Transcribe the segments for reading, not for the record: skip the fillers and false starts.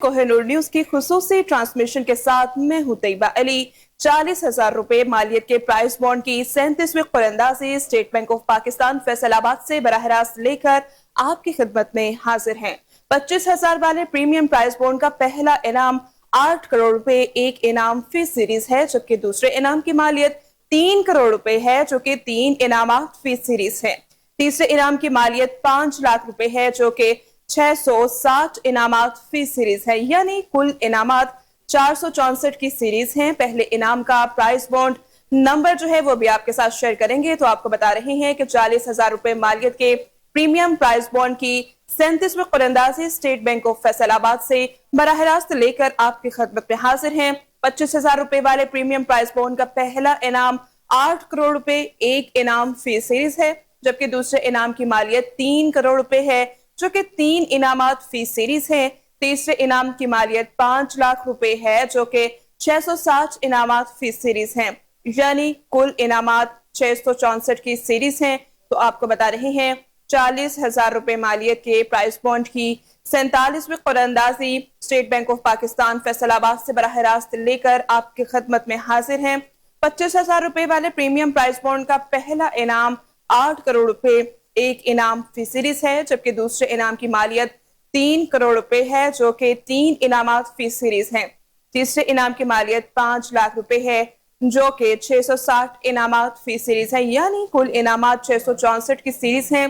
Kohinoor news की खुसूसी transmission के साथ मैं हूं तैयबा अली। 40,000 रुपए मालियत के प्राइस बॉन्ड की 37वीं कुरंदाजी State Bank of Pakistan Faisalabad से बराह रास्त लेकर आपकी खिदमत में हाजिर हैं। 25,000 वाले प्रीमियम प्राइस बॉन्ड का पहला इनाम 8 करोड़ रुपए एक इनाम फी सीरीज है, जबकि दूसरे इनाम की मालियत 3 करोड़ रुपए है, जो कि 3 इनामात फी सीरीज है। तीसरे इनाम की मालियत 5 लाख रुपए है, जो कि 660 इनामात फी सीरीज है, यानी कुल इनामात 464 की सीरीज हैं। पहले इनाम का प्राइस बॉन्ड नंबर जो है वो भी आपके साथ शेयर करेंगे। तो आपको बता रहे हैं कि 40,000 रुपए मालियत के प्रीमियम प्राइस बॉन्ड की 37वीं कुरंदाजी स्टेट बैंक ऑफ फैसलाबाद से बराह रास्त लेकर आपकी खिदमत में हाजिर हैं। 25,000 रुपए वाले प्रीमियम प्राइस बॉन्ड का पहला इनाम 8 करोड़ रुपए एक इनाम फी सीरीज है, जबकि दूसरे इनाम की मालियत 3 करोड़ रुपए है, जो कि 3 इनामात फी सीरीज है। तीसरे इनाम की मालियत 5 लाख रुपए है, जो कि 660 इनामात फी सीरीज हैं, यानी कुल इनामात 664 की सीरीज हैं। तो आपको बता रहे हैं 40,000 रुपए मालियत के प्राइस बॉन्ड की 47वीं कुरंदाजी State Bank of Pakistan Faisalabad से बराह रास्त लेकर आपकी खिदमत में हाजिर हैं। 25,000 रुपए वाले प्रीमियम प्राइस बॉन्ड का पहला इनाम 8 करोड़ रुपए एक इनाम फी सीरीज है, जबकि दूसरे इनाम की मालियत 3 करोड़ रुपए है, जो कि 3 इनामात फी सीरीज है। तीसरे इनाम की मालियत 5 लाख रुपए है, जो कि 660 इनामात फी सीरीज है, यानी कुल इनामात 664 की सीरीज है।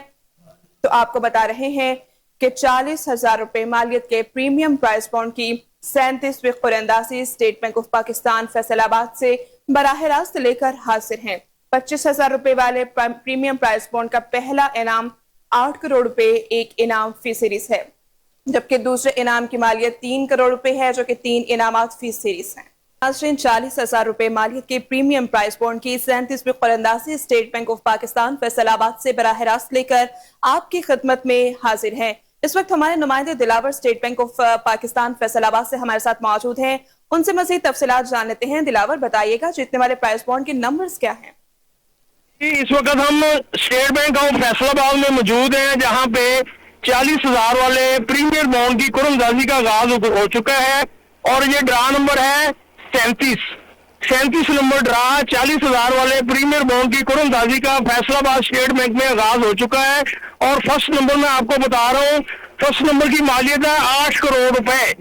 तो आपको बता रहे हैं कि 40,000 रुपए मालियत के प्रीमियम प्राइस बॉन्ड की 37वीं कुरंदाजी State Bank of Pakistan Faisalabad से बराह रास्त लेकर हाजिर हैं। 25,000 रुपए वाले प्रीमियम प्राइस बॉन्ड का पहला इनाम 8 करोड़ रुपए एक इनाम फी सीरीज है, जबकि दूसरे इनाम की मालियत 3 करोड़ रुपए है, जो कि 3 इनामात फी सीरीज है। 40,000 रुपए मालियत के प्रीमियम प्राइस बॉन्ड की 37वीं कुरंदाजी State Bank of Pakistan Faisalabad से बराह रास्त लेकर आपकी खिदमत में हाजिर हैं। इस वक्त हमारे नुमाइंदे Dilawar state Bank of Pakistan Faisalabad से हमारे साथ मौजूद हैं, उनसे मजीद तफसीलात जान लेते हैं। दिलावर, बताइएगा जीतने वाले प्राइस बॉन्ड के नंबर्स क्या हैं? इस वक्त हम स्टेट बैंक ऑफ फैसलाबाद में मौजूद हैं, जहां पे 40,000 वाले प्रीमियम बॉन्ड की कुरंदाजी का आगाज हो चुका है और ये ड्रा नंबर है 37 नंबर ड्रा 40,000 वाले प्रीमियर बॉन्ड की कुरंदाजी का फैसलाबाद स्टेट बैंक में आगाज हो चुका है। और फर्स्ट नंबर में आपको बता रहा हूँ, फर्स्ट नंबर की मालियत है 8 करोड़ रुपए।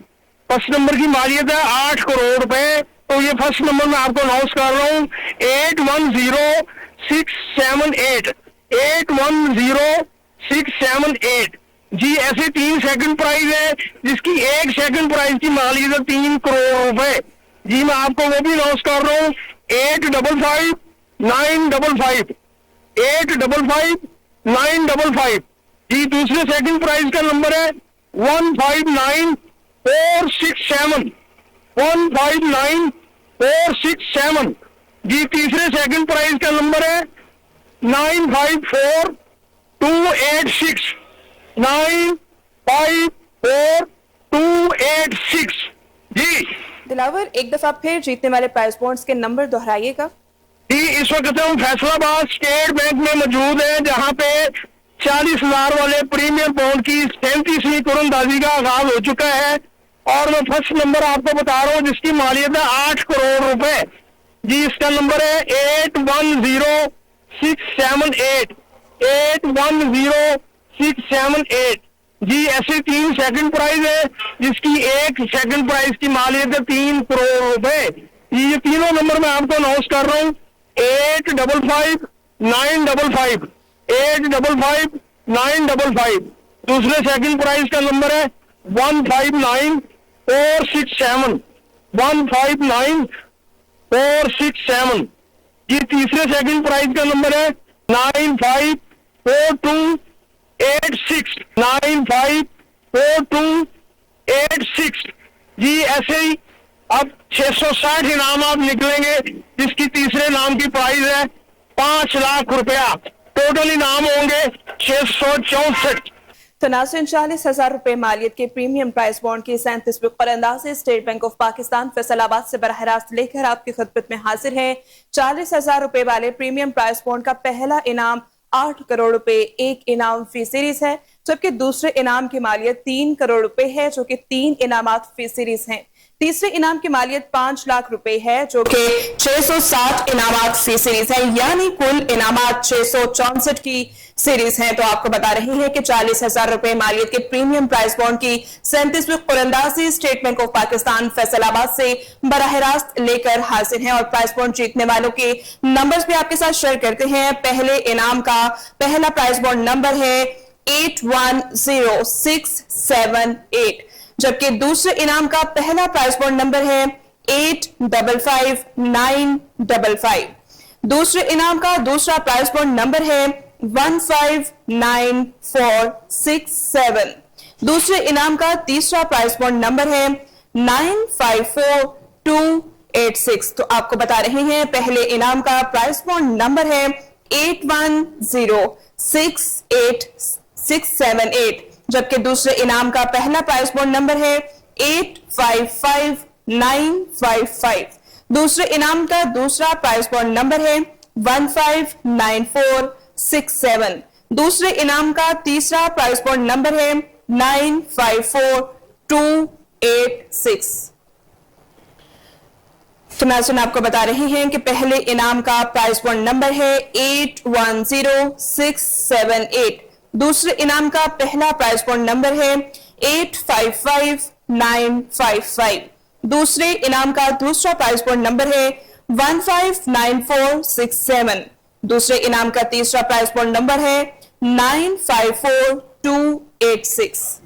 फर्स्ट नंबर की मालियत है 8 करोड़ रुपए। तो ये फर्स्ट नंबर में आपको अनाउंस कर रहा हूँ 810678 810678 जी। ऐसे 3 सेकंड प्राइज है, जिसकी एक सेकंड प्राइज की मालियत है 3 करोड़ रुपए जी। मैं आपको वो भी अनाउंस कर रहा हूँ 855955 855955 जी। दूसरे सेकंड प्राइज का नंबर है 159467 159467 जी। तीसरे सेकंड प्राइज का नंबर है 954286 954286 जी। दिलावर, एक दफा फिर जीतने वाले प्राइस बॉन्ड्स के नंबर दोहराइएगा। जी, इस वक्त हम फैसलाबाद स्टेट बैंक में मौजूद हैं, जहां पे 40,000 वाले प्रीमियम बॉन्ड की 37वीं कुरंदाजी का आगाज हो चुका है। और मैं फर्स्ट नंबर आपको बता रहा हूँ, जिसकी मालियत है 8 करोड़ रुपए जी। इसका नंबर है 810678 810678 जी। ऐसे 3 सेकंड प्राइज है, जिसकी एक सेकंड प्राइज की मालियत है 3 करोड़ रुपए। ये तीनों नंबर मैं आपको अनाउंस कर रहा हूँ 855955 855955। दूसरे सेकंड प्राइज का नंबर है 159467 159467 जी। तीसरे सेकंड प्राइज का नंबर है 954286 954286 जी। ऐसे ही अब 660 इनाम आप निकलेंगे, जिसकी तीसरे नाम की प्राइस है 5 लाख रुपया। टोटल इनाम होंगे 664। तो नाज़रीन, 40,000 रुपए मालियत के प्रीमियम प्राइस बॉन्ड की 37वीं कुरंदाजी State Bank of Pakistan Faisalabad से बराह रास्त लेकर आपकी खिदमत में हाजिर हैं। 40,000 रुपए वाले प्रीमियम प्राइस बॉन्ड का पहला इनाम 8 करोड़ रुपए एक इनाम फी सीरीज है, जबकि दूसरे इनाम की मालियत 3 करोड़ रुपए है, जो कि 3 इनामात फी सीरीज हैं। तीसरे इनाम की मालियत 5 लाख रुपए है, जो कि 607 इनामात फी सीरीज है, यानी कुल इनामात 664 की सीरीज है। तो आपको बता रही है कि 40,000 रुपए मालियत के प्रीमियम प्राइस बॉन्ड की 37वीं कुरंदाजी State Bank of Pakistan Faisalabad से बराह रास्त लेकर हाजिर है। और प्राइस बॉन्ड जीतने वालों के नंबर्स भी आपके साथ शेयर करते हैं। पहले इनाम का पहला प्राइस बॉन्ड नंबर है 810678, जबकि दूसरे इनाम का पहला प्राइस बॉन्ड नंबर है 855955। दूसरे इनाम का दूसरा प्राइस बॉन्ड नंबर है 159467। दूसरे इनाम का तीसरा प्राइस बॉन्ड नंबर है 954286। तो आपको बता रहे हैं पहले इनाम का प्राइस बॉन्ड नंबर है 810678, जबकि दूसरे इनाम का पहला प्राइस बॉन्ड नंबर है 855955। दूसरे इनाम का दूसरा प्राइस बॉन्ड नंबर है 159467। दूसरे इनाम का तीसरा प्राइस बॉन्ड नंबर है 954286। तो नाज़रीन आपको बता रहे हैं कि पहले इनाम का प्राइस बॉन्ड नंबर है 810678। दूसरे इनाम का पहला प्राइस बॉन्ड नंबर है 855955। दूसरे इनाम का दूसरा प्राइस बॉन्ड नंबर है 159467। दूसरे इनाम का तीसरा प्राइस बॉन्ड नंबर है 954286।